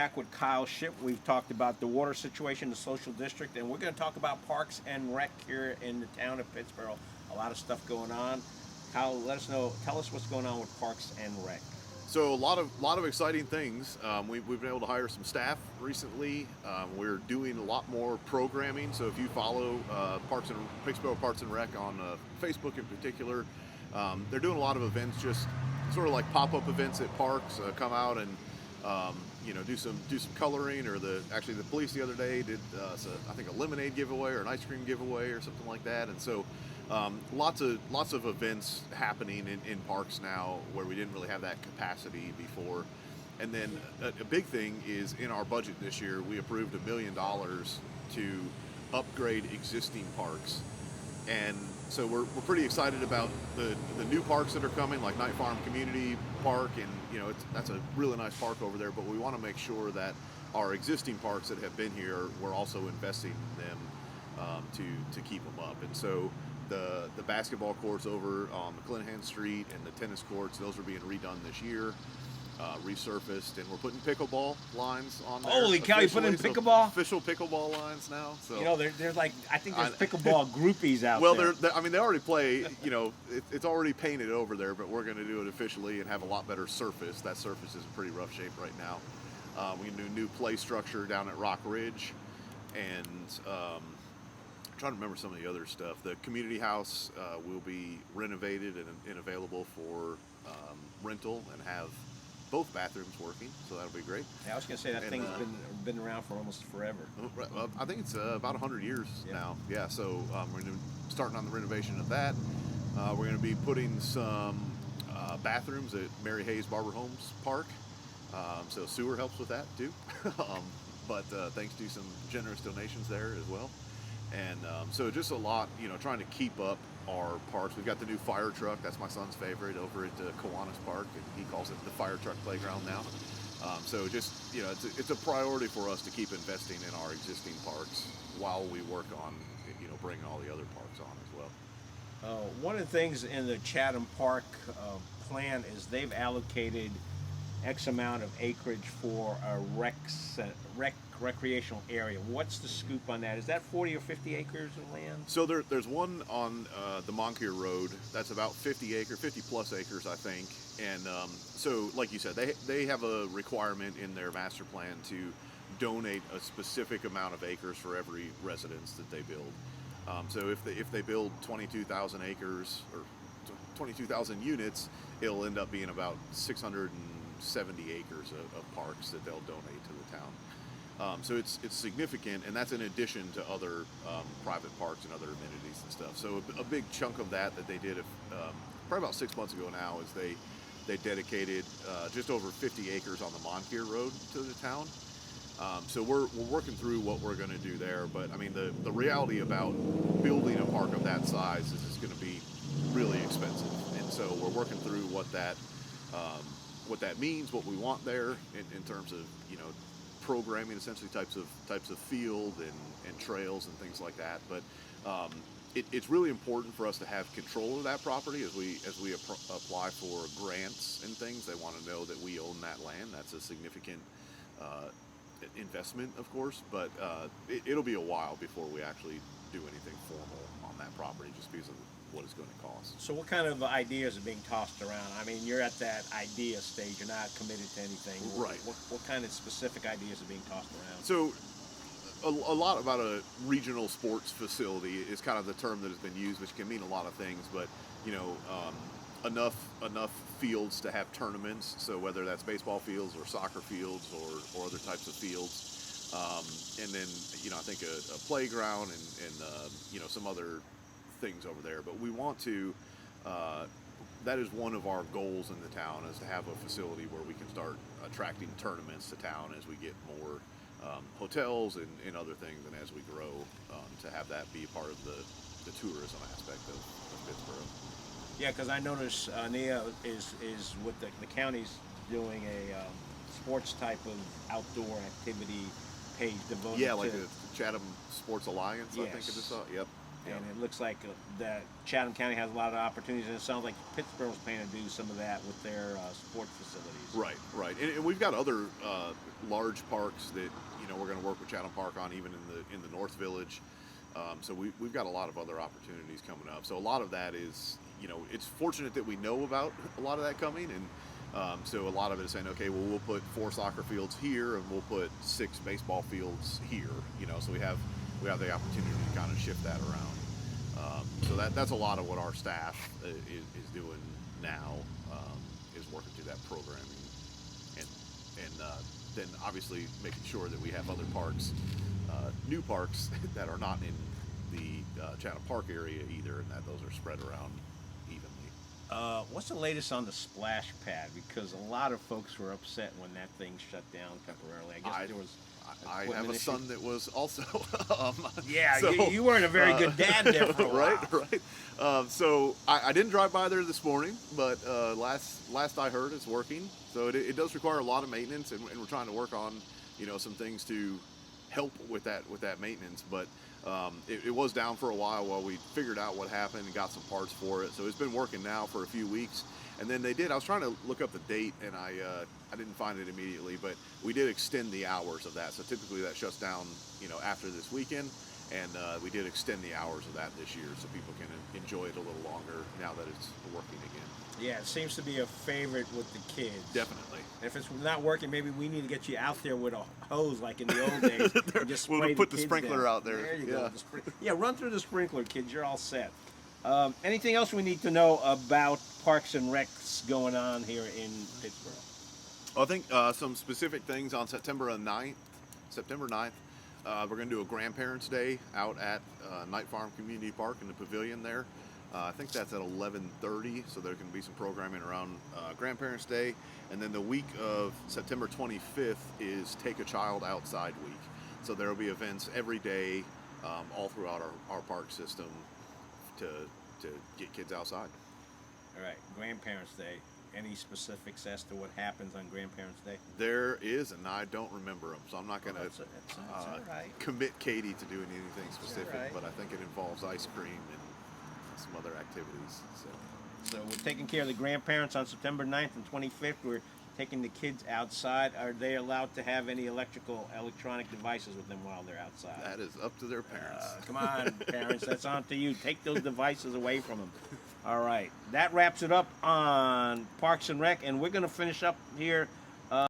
back with Kyle Ship. We've talked about the water situation, the social district, and we're going to talk about Parks and Rec here in the town of Pittsboro. A lot of stuff going on. Kyle, tell us what's going on with Parks and Rec. So a lot of exciting things. We've been able to hire some staff recently. We're doing a lot more programming. So if you follow Pittsboro Parks and Rec on Facebook in particular, they're doing a lot of events, just sort of like pop-up events at parks. Come out and do some coloring, or the police the other day did I think a lemonade giveaway or an ice cream giveaway or something like that. And so lots of events happening in parks now where we didn't really have that capacity before. And then a big thing is, in our budget this year, we approved $1 million to upgrade existing parks. And so we're pretty excited about the new parks that are coming, like Night Farm Community Park, and that's a really nice park over there. But we want to make sure that our existing parks that have been here, we're also investing in them to keep them up. And so the basketball courts over on McClanahan Street and the tennis courts, those are being redone this year, resurfaced, and we're putting pickleball lines on there. Holy cow, you put in pickleball? Official pickleball lines now. So there's like, I think there's pickleball groupies out well, there. they already play, it's already painted over there, but we're going to do it officially and have a lot better surface. That surface is in pretty rough shape right now. We do a new play structure down at Rock Ridge, and I'm trying to remember some of the other stuff. The community house will be renovated and available for rental, and have both bathrooms working, so that'll be great. Yeah, I was going to say that thing's been around for almost forever. I think it's about 100 years now. Yeah, so we're starting on the renovation of that. We're going to be putting some bathrooms at Mary Hayes Barber Homes Park. So sewer helps with that too. But thanks to some generous donations there as well. And so just a lot, trying to keep up our parks. We've got the new fire truck. That's my son's favorite, over at Kiwanis Park, and he calls it the fire truck playground now. So just, it's a priority for us to keep investing in our existing parks while we work on, bringing all the other parks on as well. One of the things in the Chatham Park plan is they've allocated X amount of acreage for a recreational area. What's the scoop on that? Is that 40 or 50 acres of land? So there's one on the Moncure Road that's about 50 plus acres, I think. And so, like you said, they have a requirement in their master plan to donate a specific amount of acres for every residence that they build. So if they build 22,000 acres or 22,000 units, it'll end up being about 670 acres of parks that they'll donate to the town. So it's significant, and that's in addition to other private parks and other amenities and stuff. So a big chunk of that they did probably about 6 months ago now is they dedicated just over 50 acres on the Moncure Road to the town. So we're working through what we're going to do there, but I mean the reality about building a park of that size is it's going to be really expensive, and so we're working through what that means, what we want there in terms of programming, essentially types of field and trails and things like that. But it's really important for us to have control of that property as we apply for grants and things. They want to know that we own that land. That's a significant investment, of course, but it'll be a while before we actually do anything formal on that property, just because of what it's going to cost. So what kind of ideas are being tossed around? I mean, you're at that idea stage. You're not committed to anything. Right. What kind of specific ideas are being tossed around? So a lot about a regional sports facility is kind of the term that has been used, which can mean a lot of things, but enough fields to have tournaments. So whether that's baseball fields or soccer fields or other types of fields, and then I think a playground and some other things over there. But we want to. That is one of our goals in the town, is to have a facility where we can start attracting tournaments to town as we get more hotels and other things, and as we grow, to have that be part of the tourism aspect of Pittsboro. Yeah, because I noticed Nia is with the county's doing a sports type of outdoor activity page devoted to... Yeah, like to... the Chatham Sports Alliance, yes. I think it is. Yep. Yeah. And it looks like that Chatham County has a lot of opportunities, and it sounds like Pittsburgh's planning to do some of that with their sports facilities. Right. And we've got other large parks that we're going to work with Chatham Park on, even in the North Village. So we've got a lot of other opportunities coming up. So a lot of that is, it's fortunate that we know about a lot of that coming, and so a lot of it is saying, okay, well, we'll put 4 soccer fields here, and we'll put 6 baseball fields here. So we have the opportunity to kind of shift that around. So that's a lot of what our staff is doing now, is working through that programming, and then obviously making sure that we have other parks, new parks that are not in the Chatham Park area either, and that those are spread around evenly. What's the latest on the splash pad? Because a lot of folks were upset when that thing shut down temporarily. I guess there was. I have a son that was also. Yeah, so, you weren't a very good dad there for a while. Right. So I didn't drive by there this morning, but last I heard, it's working. So it does require a lot of maintenance, and we're trying to work on some things to help with that maintenance. But it was down for a while we figured out what happened and got some parts for it. So it's been working now for a few weeks. And then I was trying to look up the date, and I didn't find it immediately, but we did extend the hours of that. So typically that shuts down, after this weekend, and we did extend the hours of that this year so people can enjoy it a little longer now that it's working again. Yeah, it seems to be a favorite with the kids. Definitely. If it's not working, maybe we need to get you out there with a hose like in the old days. And just We'll spray put the kids sprinkler down. out there. There you Yeah. go. Yeah, run through the sprinkler, kids. You're all set. Anything else we need to know about Parks and Recs going on here in Pittsburgh? I think some specific things on September 9th. We're going to do a Grandparents' Day out at Night Farm Community Park in the pavilion there. I think that's at 11:30, so there can be some programming around Grandparents' Day. And then the week of September 25th is Take a Child Outside Week. So there will be events every day all throughout our park system to get kids outside. All right, Grandparents' Day. Any specifics as to what happens on Grandparents' Day? There is, and I don't remember them, so I'm not going to That's all right. commit Katie to doing anything specific, right. but I think it involves ice cream and some other activities. So we're taking care of the grandparents on September 9th and 25th. We're taking the kids outside. Are they allowed to have any electronic devices with them while they're outside? That is up to their parents. Come on, parents. That's on to you. Take those devices away from them. All right. That wraps it up on Parks and Rec, and we're going to finish up here